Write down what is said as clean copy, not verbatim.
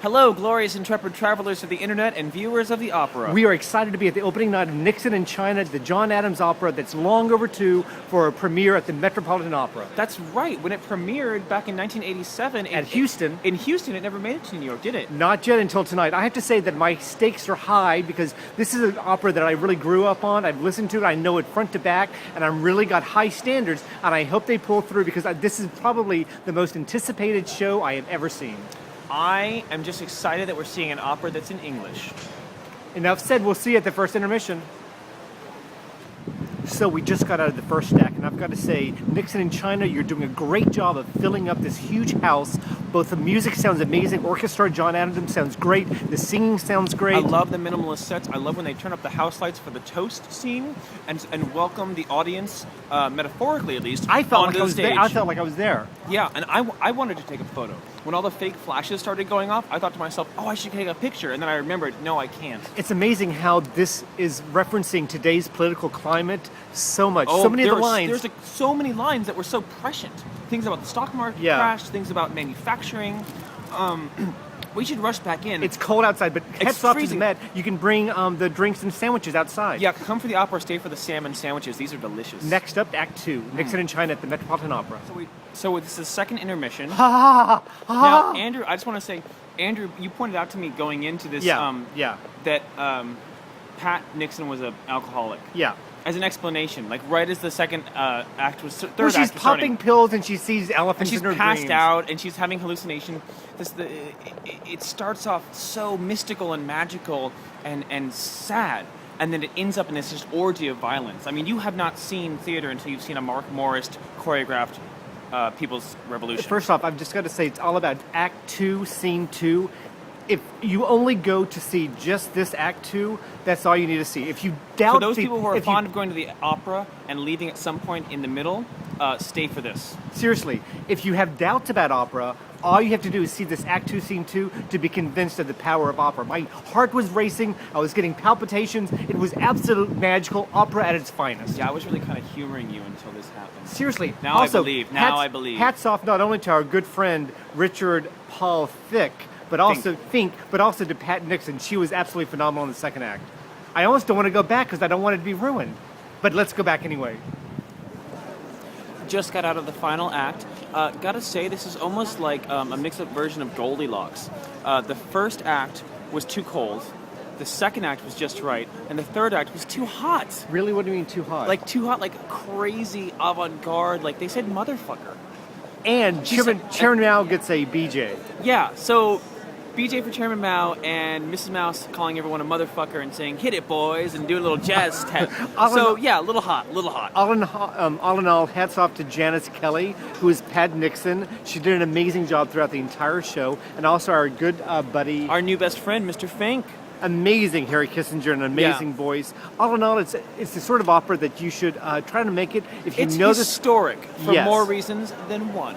Hello, glorious intrepid travelers of the internet and viewers of the opera. We are excited to be at the opening night of Nixon in China, the John Adams opera that's long overdue for a premiere at the Metropolitan Opera. That's right. When it premiered back in 1987 At Houston. In Houston, it never made it to New York, did it? Not yet until tonight. I have to say that my stakes are high because this is an opera that I really grew up on. I've listened to it, I know it front to back, and I've really got high standards, and I hope they pull through because this is probably the most anticipated show I have ever seen. I am just excited that we're seeing an opera that's in English. Enough said, we'll see you at the first intermission. So we just got out of the first act, and I've got to say, Nixon in China, you're doing a great job of filling up this huge house. Both the music sounds amazing, orchestra, John Adams sounds great, the singing sounds great. I love the minimalist sets. I love when they turn up the house lights for the toast scene and welcome the audience, metaphorically at least, I felt like onto I the was stage. there. I felt like I was there. Yeah, and I wanted to take a photo. When all the fake flashes started going off, I thought to myself, oh, I should take a picture. And then I remembered, no, I can't. It's amazing how this is referencing today's political climate so much. Oh, so many of the lines. There's so many lines that were so prescient. Things about the stock market crash, things about manufacturing. We should rush back in. It's cold outside, but hats off to the freezing. Met. You can bring the drinks and sandwiches outside. Yeah, come for the opera, stay for the salmon sandwiches. These are delicious. Next up, Act 2, Nixon in China at the Metropolitan Opera. So this is the second intermission. Ha ha ha ha! Now, Andrew, I just want to say, Andrew, you pointed out to me going into this that Pat Nixon was an alcoholic. Yeah. As an explanation, like right as the second act was, third Well, she's act was starting. popping pills and she sees elephants And she's in her passed dreams. out, and she's having hallucination. It starts off so mystical and magical and sad, and then it ends up in this just orgy of violence. I mean, you have not seen theater until you've seen a Mark Morris choreographed People's Revolution. First off, I've just got to say it's all about Act 2, Scene 2. If you only go to see just this Act 2, that's all you need to see. If you doubt For those people who are fond of going to the opera and leaving at some point in the middle, stay for this. Seriously, if you have doubts about opera, all you have to do is see this Act 2, Scene 2 to be convinced of the power of opera. My heart was racing. I was getting palpitations. It was absolute magical opera at its finest. Yeah, I was really kind of humoring you until this happened. Seriously. Now also, I believe. Now I believe. Hats off not only to our good friend Richard Paul Thicke, but also to Pat Nixon. She was absolutely phenomenal in the second act. I almost don't want to go back because I don't want it to be ruined. But let's go back anyway. Just got out of the final act. Gotta say, this is almost like a mix-up version of Goldilocks. The first act was too cold, the second act was just right, and the third act was too hot. Really? What do you mean too hot? Like too hot, like crazy avant-garde, like they said motherfucker. And Chairman Mao gets a BJ. Yeah, so BJ for Chairman Mao and Mrs. Mouse calling everyone a motherfucker and saying, hit it, boys, and doing a little jazz tap. So, yeah, a little hot. All in all, hats off to Janice Kelly, who is Pat Nixon. She did an amazing job throughout the entire show. And also our good buddy... Our new best friend, Mr. Fink. Amazing Harry Kissinger, an amazing voice. All in all, it's the sort of opera that you should try to make it if you know this. It's historic for more reasons than one.